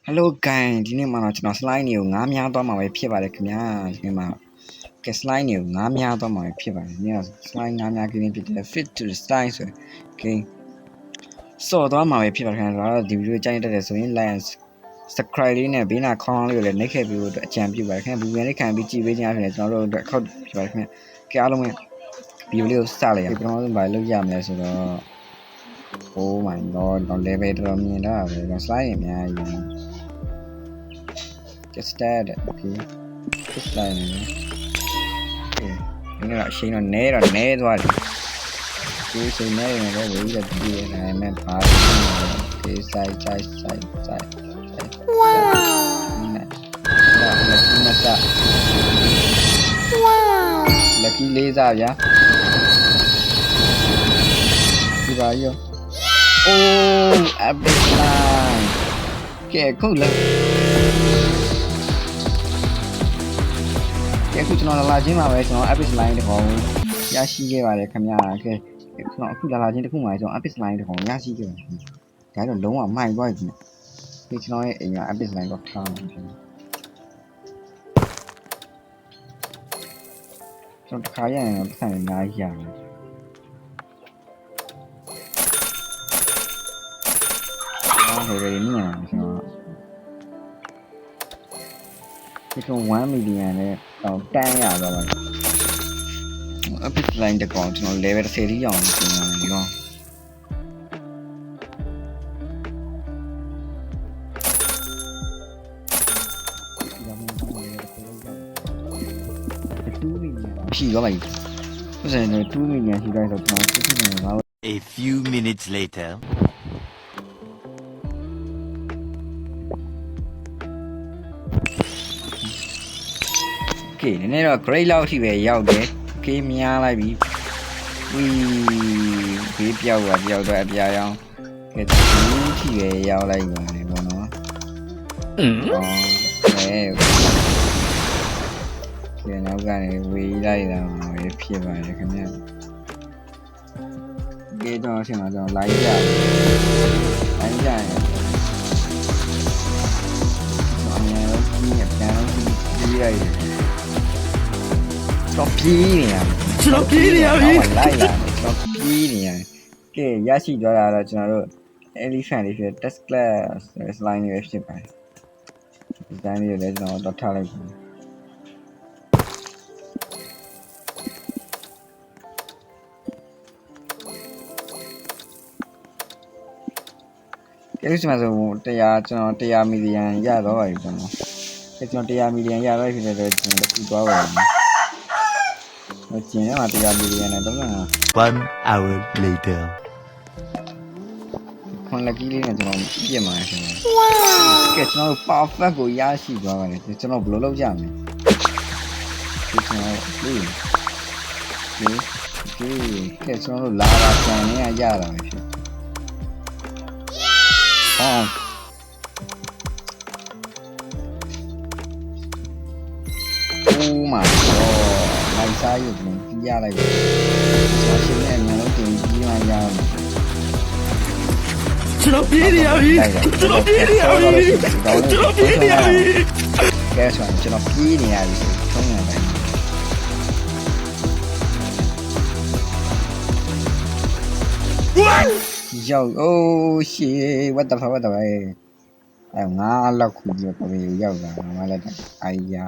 Hello guys ဒီနေ့မှာတော့ကျွန်တော် slide တွေကိုငားများသွားမှာပဲဖြစ်ပါတယ်ခင်ဗျာဒီနေ့မှာကဲ slide တွေကိုငားများသွားမှာပဲဖြစ်ပါတယ်ဒီနေ့က slide ငားများကိန်းဖြစ်တဲ့ fit to the slide ဆိုကိန်းစော်သွားမှာပဲဖြစ်ပါတယ်ခင်ဗျာဒီဗီဒီယိုကြိုက်တတ်တယ်ဆိုရင် like subscribe လေးနဲ့ဘေးနာခေါင်းလေးကိုလည်းနှိပ်ခဲ့ပြီးတော့အကြံပြုပါတယ်ခင်ဗျာဘူပြန်လေးခံပြီးကြည့်ပေးခြင်းအပြင်ကျွန်တော်တို့အတွက်ခောက်ဖြစ်ပါတယ်ခင်ဗျာကဲအားလုံးပဲဗီဒီယိုလေးကိုစလိုက်ရအောင်ပထမဆုံးဘာလုပ်ရမလဲဆိုတော့ Oh my god တော့ level တော်မြင်တော့ပဲ slide တွေအများကြီး just start okay just line okay ဒီတော့အရှိန်တော့နဲသွားတယ်ဒီအရှိန်နဲနေတော့ဝေးတဲ့ဒီရဲ့ဒါပေမဲ့ဘာလို့လဲ okay side wow lucky လေးစားဗျာဒီပါရော oh epic line ကဲခုတ်လားအခုကျွန်တော်လာချင်းမှာပဲကျွန်တော် epic line တကောင်ရရှိခဲ့ပါတယ်ခင်ဗျာကဲကျွန်တော်အခုလာချင်းတစ်ခုမှကျွန်တော် epic line တကောင်ရရှိခဲ့ပါတယ်ဒါတော့လုံးဝမိုက်သွားပြီဒီကျွန်တော်ရဲ့အိမ်က epic line တော့ထားမှာကျွန်တော်တစ်ခါရရင်တော့ပတ်စံအများကြီးရတယ်ဟိုလေနေရကျွန်တော်ဒီကောင်1 million နဲ့တော့တန်းရတော့ပါ epic line တကောင်ကျွန်တော် level 10ထိအောင်ကျွန်တော်ဒီကောင်ရှိတော့ပါပြီဆိုရင်2 million ရှိတိုင်းဆိုကျွန်တော်စစ်စစ်နေပါ A few minutes laterနည်းနည်းတော့ grade လောက်အထိပဲရောက်တယ် okay များလိုက်ပြီဝီးဘေးပြောက်တော့အပြာရောင်းကဲဒီအထိပဲရောက်လိုက်ပါတယ်ဘောနော်ကဲနောက်ကနေဝေးလိုက်တာပဲဖြစ်ပါတယ်ခင်ဗျာဒီတော့အချိန်မှာကျွန်တော် live ကြရင်ကျွန်တော်အများကြီးအပြန်လို့ပြီးလိုက်တယ်တော့ပြေးနေရပြီလိုက်လာတော့ပြေးနေရကဲရရှိသွားတာတော့ကျွန်တော်တို့ elephant လေးဖြစ် test class slide လေးပဲဖြစ်ပါတယ်ဒီတိုင်းလေးလည်းကျွန်တော်တော့ထားလိုက်ပြီကဲလို့ဆိုမှဆို100ကျွန်တော်100 million ရတော့ပါပြီကျွန်တော်ကျွန်တော်100 million ရတော့ဖြစ်တဲ့အတွက်ကျွန်တော်ပြီးသွားပါမယ်ကျင်းရမှာ100 million နဲ့တော့1 hour later ခွန်လက်ကြီးလေးနဲ့ကျွန်တော်ပြည့်မှာရှင်ကဲကျွန်တော် perfect ကိုရရှိသွားပါတယ်ကျွန်တော်ဘယ်လိုလုပ်ကြမလဲဒီကျွန်တော်ဒီကဲကျွန်တော်လာတာဆန်နေရတာပဲဖြစ်Oh my god လိုက်စားရုပ်နဲ့ပြရလိုက်တယ်ကျွန်တော်ရှင်းနေတယ်လို့တင်ပြီးမှရအောင်ကျွန်တော်ပြေးနေရပြီကဲဆိုကျွန်တော်ပြေးနေရပြီထုံးရတယ်Yo oh shit what the fuck ငါလောက်ခုပြီးတော့ပြေရောက်လာမှလည်းအိုင်ယာ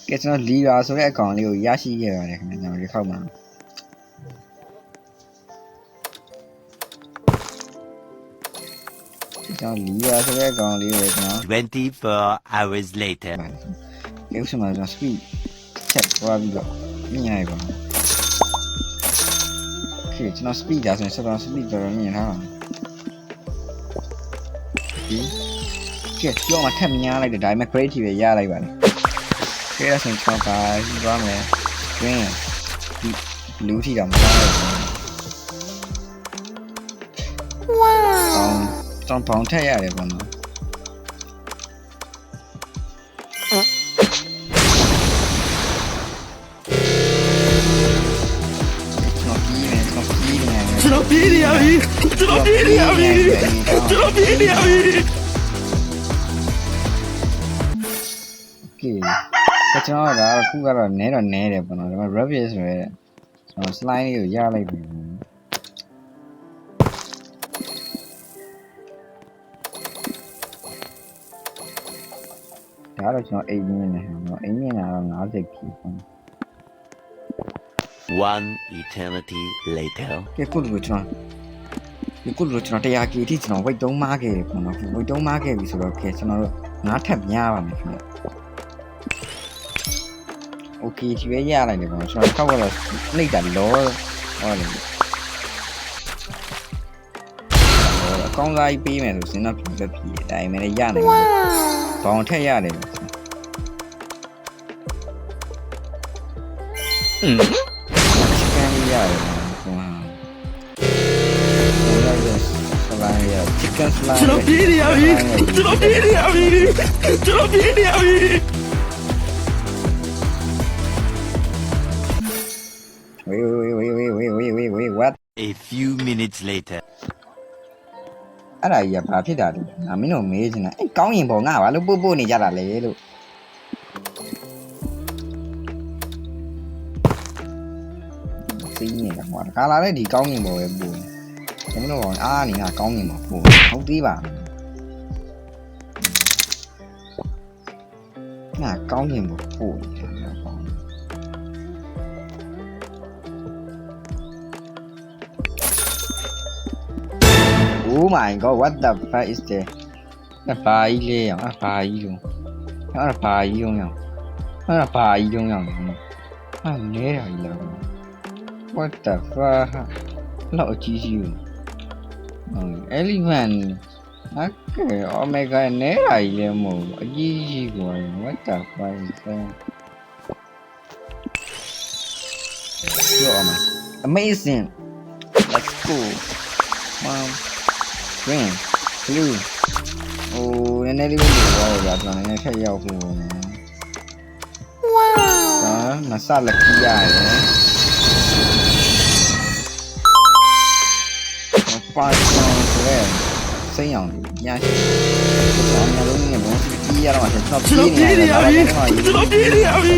ကဲကျွန်တော်လီယာဆိုတဲ့အကောင်လေးကိုရရှိခဲ့ပါတယ်ခင်ဗျာကျွန်တော်ဒီခောက်မှာကျွန်တော်လီယာဆိုတဲ့အကောင်လေးကိုကျွန်တော်24 hours later ကဲဥစ္စာမှာကျွန်တော် speed check သွားပြီးတော့မြင်ရပါဘူးကဲကျွန်တော် speed ဒါဆိုရင်ဆက်တော့ speed တော်တော်မြင်ထားပါဒီကဲကြောက်မှထပ်များလိုက်တယ်ဒါပေမဲ့ grade ပဲရလိုက်ပါတယ်ကဲအဲ့ဆိုရင်ကျွန်တော်သွားမယ် green ဒီ blue ထိတော့မရဘူး wow ကျွန်တော်ပေါင်းထည့်ရတယ်ပေါ့နော်ကျွန်တော်ပြေးနေရပြီ okay ကျွန်တော်ကအခုကတော့နဲတော့နဲတယ်ပေါ့နော်ဒါပေမဲ့ rabbit ဆိုရဲကျွန်တော် slime လေးကိုရလိုက်ပြီဒါတော့ကျွန်တော်အိမ်မြင်နေဟောအိမ်မြင်တာတော့50 kg ပေါ့ One eternity later. ကဲခုလိုကျွန်တော်100 kg အထိကျွန်တော် weight 3 mark ခဲ့တယ်ပေါ့နော် weight 3 mark ခဲ့ပြီဆိုတော့ကဲကျွန်တော်တို့9ထပ်များပါမယ်ခင်ဗျ okay ဒီပဲရလိုက်တယ်ပေါ့နော်ကျွန်တော်ထောက်ကတော့နှိပ်တာလောဟောတယ်အကောင်းစားကြီးပေးမယ်ဆိုစင်တော့ပြပြအတိုင်းပဲရနိုင်တယ်ဘောင်ထက်ရတယ်chicken slime ကျွန်တော်ပြေးနေရပြီကျွန်တော်ပြေးနေရပြီကျွန်တော်ပြေးနေရပြီ wait what A few minutes later. အဲ့ဒါကြီးကဘာဖြစ်တာလဲငါမင်းတို့မေးချင်တာအဲ့ကောင်းရင်ပေါ့ငါဘာလို့ပို့နေကြတာလဲလို့စီးနေတာဟောကာလာလည်းဒီကောင်းရင်ပေါ့ပဲပို့မင်းတို့ကအားနေငါကောင်းရင်ပေါ့ပို့ဟုတ်သေးပါငါကောင်းရင်ပေါ့ပို့နေတာပေါ့Oh my god, what the fuck is this? 那ဘာကြီးလဲရောအဲ့ဘာကြီးလုံးအဲ့ဘာကြီးလုံးရောအဲ့ဘာကြီးလုံးရောအဲ့နဲတာကြီးလား What the fuck လောက်အကြီးကြီးလို့elephant ကဲ oh my god နဲတာကြီးလဲမဟုတ်အကြီးကြီးကွာ What the fuck is that? Yo man amazing let's go mom green blue โอ้နည်းနည်းလေးပဲလို့ပြောရတာကျွန်တော်နည်းနည်းထက်ရောက်ဖို့ဝါးဒါမဆလက်ကြီးရတယ်ပါဆောင်ဆိုရဲစိမ့်အောင်ညရှိကျွန်တော်မျိုးလုံးနဲ့ဘောကြီးရတော့ကျွန်တော်ပြေးနေရပြီကျွန်တော်ပြေးနေရပြီ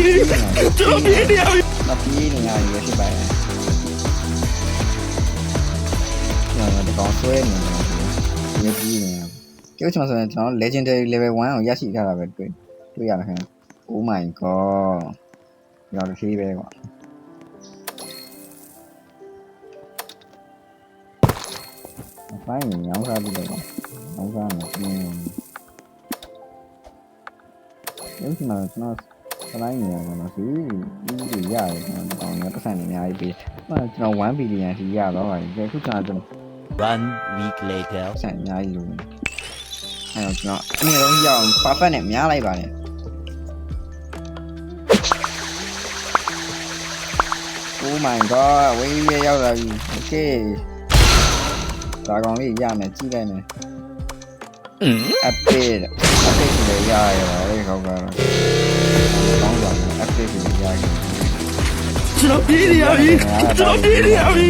ကျွန်တော်ပြေးနေရပြီမပြေးနေရပြီဖြစ်ပါရဲ့ကျွန်တော်တော့ဆွဲနေတယ် ကြီးနေကျုပ်ကျွန်တော်ဆိုရင်ကျွန်တော် legendary level 1ကိုရရှိထားတာပဲတွေ့ရတာခင် Oh my god ရောတစ်ခေးပဲကွာအဖိုင်းညောင်းစားပြီးတော့ညောင်းစားနေရုပ်ရှင်မှာကျွန်တော်စလိုင်းနေရတော့စီဒီရတယ်ကျွန်တော်တော့ပတ်စံနေအများကြီးပေးကျွန်တော်1 billion စီရတော့ပါတယ်ခုကျွန်တော် 1 week later. ဆန်အများကြီးလို့အဲ့တော့ကျွန်တော်အနည်းဆုံးရအောင် perfect နဲ့များလိုက်ပါတယ် Oh my god ဝေးရရောက်လာပြီ Okay ဒါကောင်လေးရမယ်ကြည့်လိုက်မယ်update တွေရရတယ်ခေါက်ကတော့ကောင်းပါမယ် update တွေရရတယ်ကျွန်တော်ပြေးနေရပြီကျွန်တော်ပြေးနေရပြီ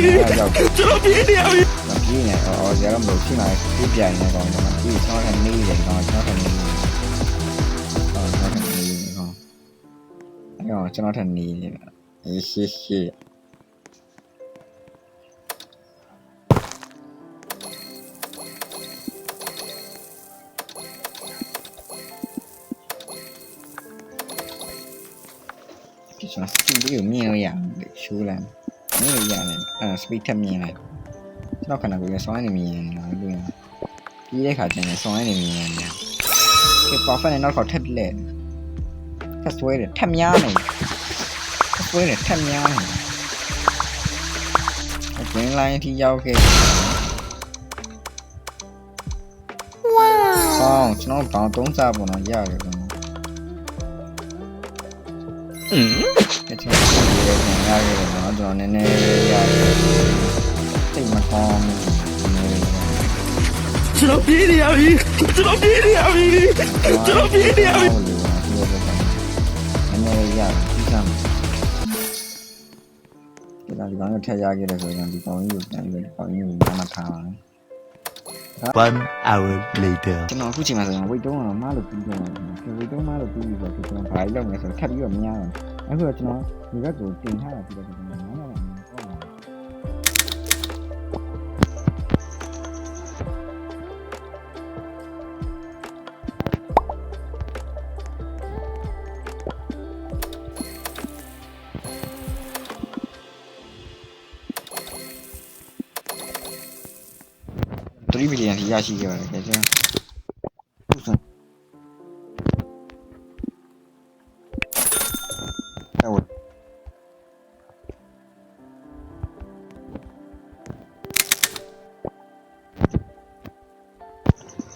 ကျွန်တော်ပြေးနေရပြီပြေးနေအော်ဇာတော့မလို့ရှိမှပြေးပြိုင်နေကောင်တော့ပြေးချောင်းထနေတယ်ကောင်ချောင်းထနေတယ်အဲ့တော့ကျွန်တော်ထနေတယ်ရှေ့ကျွန်တော် speed ကိုမြင်လို့ရတယ်ရှိုးလိုက်မြင်လို့ရတယ်အဲ့ speed ထပ်မြင်လိုက်ကျွန်တော်ခဏကိုရဆောင်းနေမြင်နေတာလို့ပြီးတဲ့ခါကျရင်ဆောင်းနေမြင်နေတာကဲ perfect နဲ့နောက်ခေါက်ထပ်လက်ထပ်ဆွဲတယ်ထပ်များနေထပ်ဆွဲတယ်ထပ်များနေ green line ထိရောက်ခဲ့ဝါးကျွန်တော်ဘောင်3စားပုံတော့ရတယ်ကွာကျွန်တော်ရတယ်နော်ကျွန်တော်နည်းနည်းရတယ်စိတ်မကောင်းကျွန်တော်ပြေးနေရပြီကျွန်တော်ပြေးနေရပြီကျွန်တော်ပြေးနေရပြီနည်းနည်းရပြီးစမ်းဒီကောင်ကိုထည့်ရခဲ့တယ်ဆိုရင်ဒီကောင်ကြီးကိုပြန်ပြီးဒီကောင်ကြီးကိုနားမထားပါဘူး 1 hour later. ကျွန်တော်အခုချိန်မှာဆိုရင်ဝိတ်တုံးကတော့မလို့ပြီးတော့ဝိတ်တုံးမလို့ပြီးပြီဆိုတော့ကျွန်တော်ဘာလုပ်မလဲဆိုတော့ထပ်ပြီးတော့မရတော့အခုတော့ကျွန်တော်ဒီဘက်ကိုတင်ထားတာပြီးတော့ကျွန်တော်9ရောက်အောင်ပေါ့ပါ3 million ထိရရှိခဲ့ပါတယ်ခင်ဗျာဟုတ်ဆုံးဟုတ်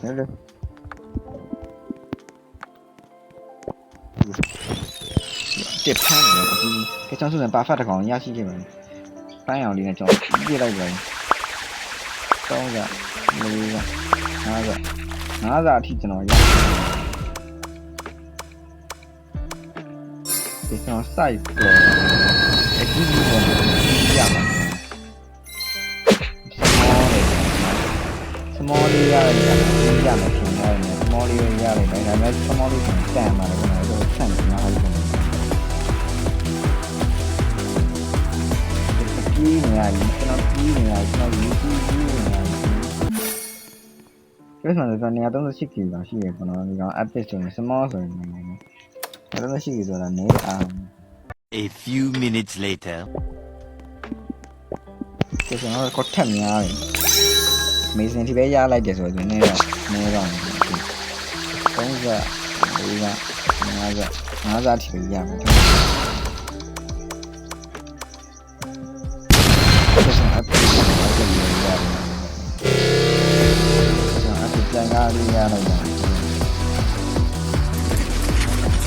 တယ်တက်ဖမ်းတယ်ဒီကကျွန်တော်ဆိုရင်ပါဖတ်တစ်ကောင်ရရှိခဲ့ပါတယ်ပိုင်းအောင်လေးနဲ့ကျွန်တော်ပြလိုက်ပါတယ်3က4က5ကအထိကျွန်တော်ရဒီကျွန်တော် size ကိုအခုဒီပေါ်မှာရမှာ small လေးရတယ်ရမယ်ထင်ရတယ် small လေးရတယ်ဒါပေမဲ့ small လေးကိုတန်ပါတယ်ကျွန်တော်ဆန့်နေတာဟုတ်တယ်ဒီနေရာကြီးကျွန်တော်ဒီနေရာကျွန်တော် YouTube နေရာကျဆိုတော့နေရာ38 kg ရှိရပေါ့နော်ဒီကောင် update ဆိုရင် small ဆိုရင်38 kg ဆိုတာနေအား A few minutes later. ကျဆိုတော့ကိုထက်များတယ်မေစင်ဒီပဲရလိုက်တယ်ဆိုတော့နည်းတော့30 40 50ထိပဲရမှာကျဆို update ပြန်ကားလေးရလိုက်တာ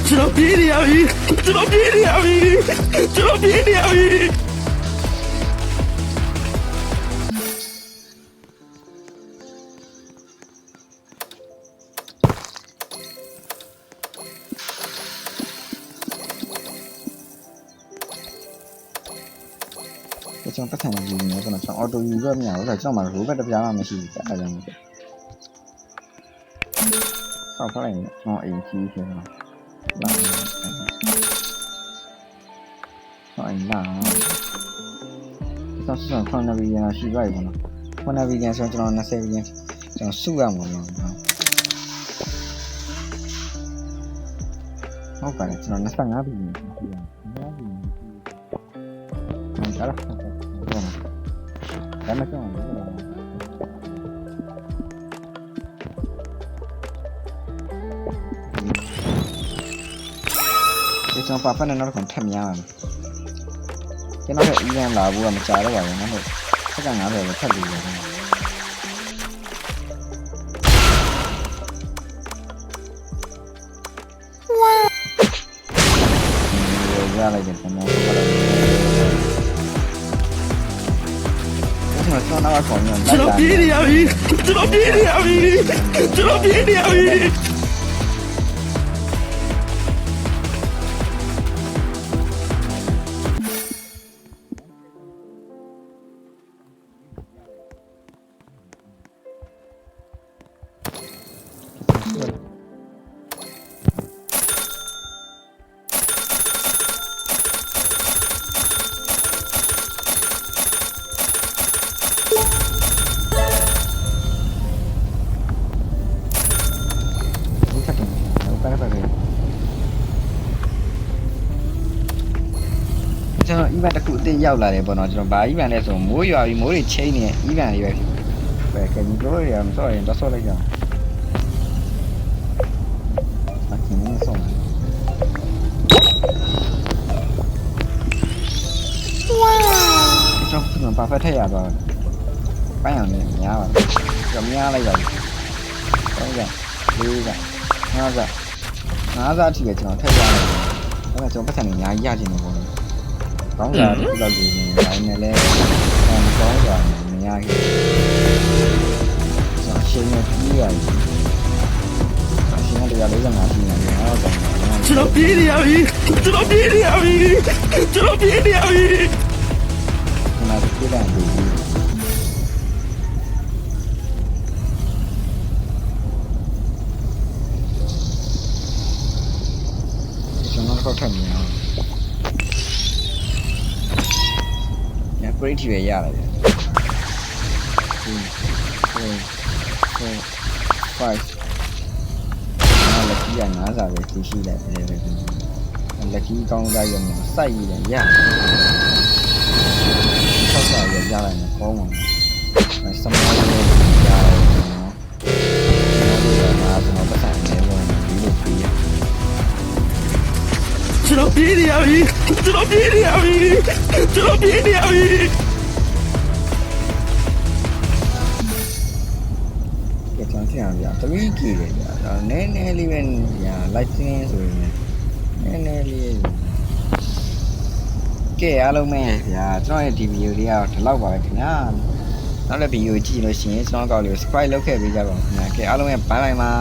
ကျွန်တော်ပြေးနေရပြီကျွန်တော်ပြေးနေရပြီကျွန်တော်ပြေးနေရပြီကျွန်တော်ပတ်ထိုင်နေနေကျွန်တော်အော်တိုယူရမရဘူးဆိုတော့ကျွန်တော်မှာရိုးဘက်တစ်ပြားမှမရှိဘူးအဲ့ဒါကြောင့်ဆောက်ဖလိုက်ကျွန်တော်အိမ်ကြီးဖြစ်တော့လာအိမ်လာကျွန်တော်စခွန်နဗီယန်ရှိပါပြီနော်ခွန်နဗီယန်ဆိုကျွန်တော်20ဗီယန်ကျွန်တော်စုရမှာနော်ဟုတ်ပါတယ်ကျွန်တော်25ဗီယန်ရှိရ25ဗီယန်ဒါလားဒါမှကျွန်တော်ကျွန်တော်ပါဖက်နဲ့နောက်တစ်ခုထပ်များတယ်ကျွန်တော်ကအီးရန်လာဘူးကမကြတော့ပါဘူးနော်ဟုတ်စက္ကန့်90ပဲထပ်ပြီးရတယ်ရလိုက်တယ်ကျွန်တော်ကျွန်တော်တော့ခေါင်းညံ့ကျွန်တော်ပြေးနေရပြီကျွန်တော်ပြေးနေရပြီကျွန်တော်ပြေးနေရပြီကျွန်တော် event တစ်ခုအသစ်ရောက်လာတယ်ပေါ့နော်ကျွန်တော်ဘာ event လဲဆိုမိုးရွာပြီးမိုးတွေချိန်နေ event တွေပဲကဲဒီလိုရအောင်ဆိုရင်တော့ဆော့လိုက်ကြအောင်အကင်းနဲ့ဆော့ဝါးကျွန်တော်ပါဖက်ထည့်ရတော့ပိုင်းအောင်လည်းများပါကျွန်တော်များလိုက်ပါပြီ3က4က5က5အထိပဲကျွန်တော်ထည့်ရတယ်အဲ့ဒါကျွန်တော်ပတ်စံနေအများကြီးရချင်တယ်ပေါ့နော်ကောင်းတာဒီလောက်ကြီးနေတိုင်းနဲ့လဲကောင်းတာမရခဲ့ဘူး။ရှင်းနေပြီးရတယ်။ရှင်းနေတရား45ရှိနေတယ်ဟောတော့ကျွန်တော်ပြေးနေရပြီကျွန်တော်ပြေးနေရပြီကျွန်တော်ပြေးနေရပြီဒီမှာပြေးတယ်ဒီ ခေါက်ထပ်မြင်အောင်ညပရိတီပဲရတယ်ဗျ5 လက်ကြီးက9စာပဲခီးရှိလိုက်တယ်ပဲလက်ကြီးကောင်းကြရုံနဲ့စိုက်ရည်လည်းရ6စာရရလိုက်မယ်ကောင်းပါမယ်စမောလေးရတယ်နော်ကျွန်တော်ပတ်စံနေလို့ဒီလိုပြီးရ ကျွန်တော်ပြေးနေရပြီကျွန်တော်ပြေးနေရပြီကျွန်တော်ပြေးနေရပြီ ကဲကျွန်တော်ထင်အောင်ဗျာ3 kg လေဗျာဒါနည်းနည်းလေးပဲဗျာ lightning ဆိုရင်နည်းနည်းလေးကဲအားလုံးပဲဗျာကျွန်တော်ရဲ့ဒီဗီဒီယိုလေးကတော့ဒီလောက်ပါပဲခင်ဗျာနောက်လည်းဗီဒီယိုကြည့်လို့ရှိရင်ကျွန်တော်ကောက်လေးကို subscribe လုပ်ခဲ့ပေးကြပါဦးခင်ဗျာကဲအားလုံးပဲ bye bye ပါ